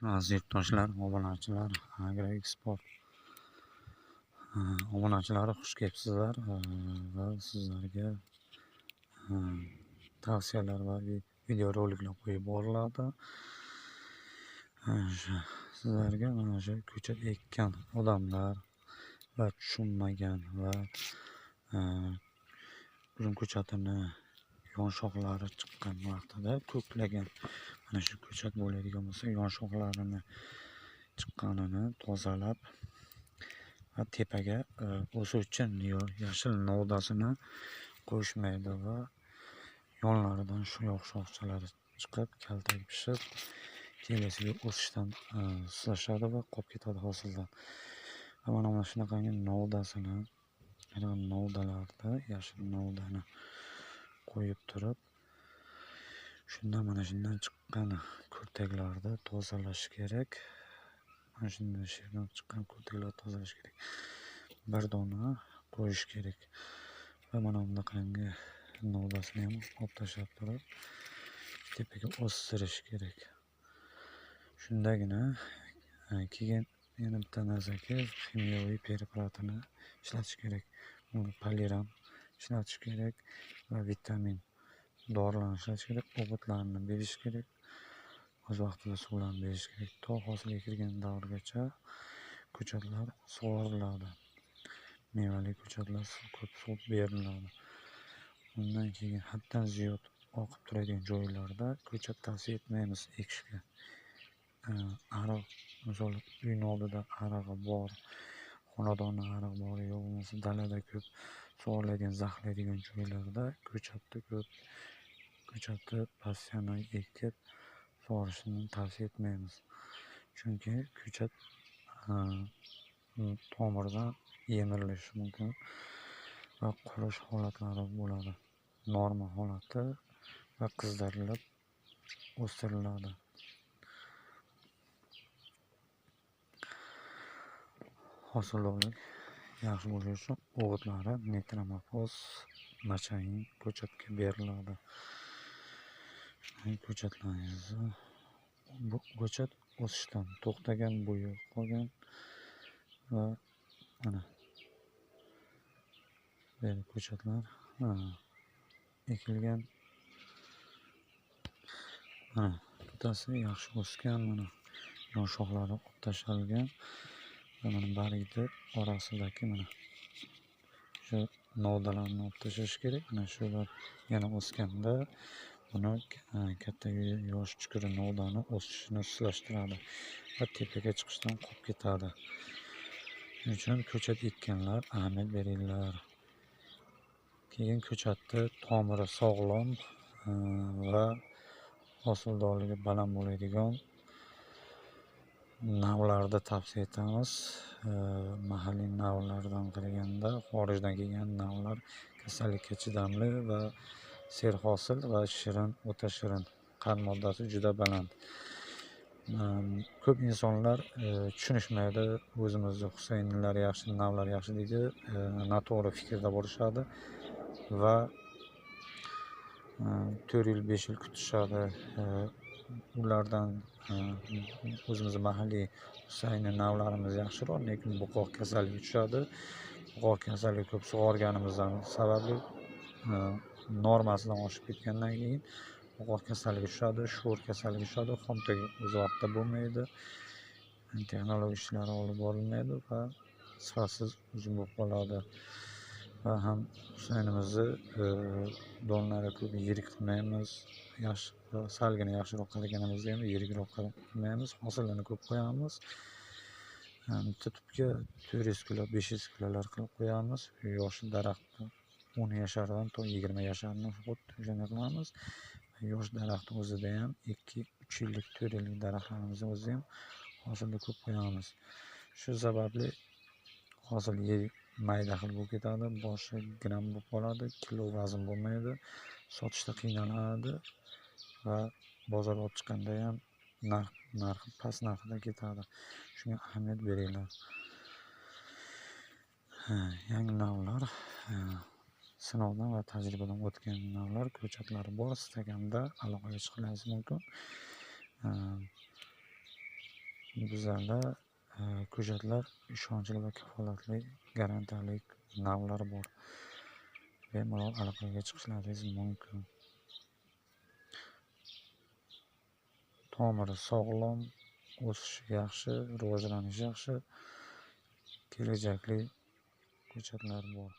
Aziz yurtdoshlar, obunachilar, Agroeksport obunachilari xush kelibsizlar va sizlarga tavsiyalar va videoroliklar qo'yib boriladi. Sizlarga mana shu ko'chat ekkan odamlar va tushunmagan va uzum ko'chatini yonshoqlari chiqqan vaqtida ko'klagan mana shu ko'chat bo'ladigan bo'lsa yonshoqlarini chiqqanini tozalab va tepaga o'suvchi yashil novdasini qo'shmaydi va yonlaridan shu shoxchalari chiqib kaltak pishib kelasiga o'sishdan sustlashadi va qolib ketadi hosildan. Va mana shunaqangi novdasini novdalarda yashil novdani qo'yib turib mana shundan chiqqan kurtaklarni tozalash kerak. Mana shunday she'rdan chiqqan kurtaklarni tozalash kerak. Bir dona qo'yish kerak va mana bunaqangi novdasini ham olib tashlab turib tepaga o'stirish kerak. Shundagina keyin yana bitta narsaki kimyoviy preparatini ishlatish kerak. Poliram ishlatish kerak va vitamin dorilarni ishlatish kerak. O'g'itlarni berish kerak. O'z vaqtida suvlarni berish kerak. To hosilga kirgan davrgacha ko'chatlar sug'oriladi. Mevali ko'chatlar ko'p suv beriladi. Undan keyin haddan ziyod oqib turadigan joylarda ko'chat tavsiya etmaymiz ekishga. Ariq, misol uyning oldida arig'i bor, xonadonda ariq bor, yo bo'lmasa dalada ko'p sug'oriladigan zaxlaydigan joylarda ko'chatni passyonal ekib sug'orishni tavsiya etmaymiz. Chunki ko'chat tomirdan yemirilishi mumkin va qurish holatlari bo'ladi. Norma holati va qizdarilib o'stiriladi. Hosildorlik yaxshi bo'lishi uchun o'g'itlari nitromofoz machayin ko'chatga beriladi. Ko'chatlaringizni bu ko'chat o'sishdan to'xtagan, bo'yi qolgan va mana bu ko'chatlar ekilgan. Mana bittasi yaxshi o'sgan, mana yonshoqlari olib tashlangan. Mana bargni orasidagi mana shu novdalarni olib tashlash kerak. Mana shular yana o'sganda buni katta yosh chuqur novdani o'sishini suslashtiradi va tepaga chiqishdan qolib ketadi. Shuning uchun ko'chat ekkanlar ahamiyat beringlar. Keyin ko'chatni tomiri sog'lom va hosildorligi baland bo'ladigan navlarni tavsiya etamiz. Mahalliy navlardan qaraganda xorijdan kelgan navlar kasallikka chidamli va serhosil va shirin, o'ta shirin. Qand moddasi juda baland. Ko'p insonlar tushunishmaydi. O'zimizda Husaynlar yaxshi, navlar yaxshi deydi. Noto'g'ri fikrda bo'lishadi va 4 yil 5 yil kutishadi. Ulardan o'zimiz mahalliy Husayni navlarimiz yaxshiroq, lekin buqoq kasalligi tushadi. Buqoq kasalligi ko'p sug'organimizdan sababli normasidan oshib ketgandan keyin buqoq kasalligi tushadi, sho'r kasalligi tushadi. Xomto'y o'z vaqtida bo'lmaydi. Texnologik ishlari olib borilmaydi va sifatsiz uzum bo'lib qoladi. Va ham Husaynimizni donlari ko'p yirik qilmaymiz. Salgina yaxshiroq qilganimizda ham yirikroq qilmaymiz. Hosilini ko'p qo'yamiz. Tutibga 400 kilo, 500 kilolar qilib qo'yamiz. Yosh daraxtni 10 yashardan to 20 yasharni xuddi shunday qilamiz. Yosh daraxtni o'zida ham 2-3 yillik, 4 yillik daraxtlarimizni o'zida ham hosilni ko'p qo'yamiz. Shu sababli hosil mayda xil bo'lib ketadi, boshi gram bo'lib qoladi, kilo vazn bo'lmaydi, sotishda qiynaladi va bozorga olib chiqqanda ham narxi past narxda ketadi. Shunga ahamiyat beringlar. Yangi navlar, sinovdan va tajribadan o'tgan navlar, ko'chatlari bor. Istaganda aloqaga chiqishingiz mumkin. Bizlarda ko'chatlar ishonchli va kafolatli garantiyali navlari bor. Bemalol aloqaga chiqishlaringiz mumkin. Tomiri sog'lom, o'sishi yaxshi, rivojlanishi yaxshi, kelajakli ko'chatlar bor.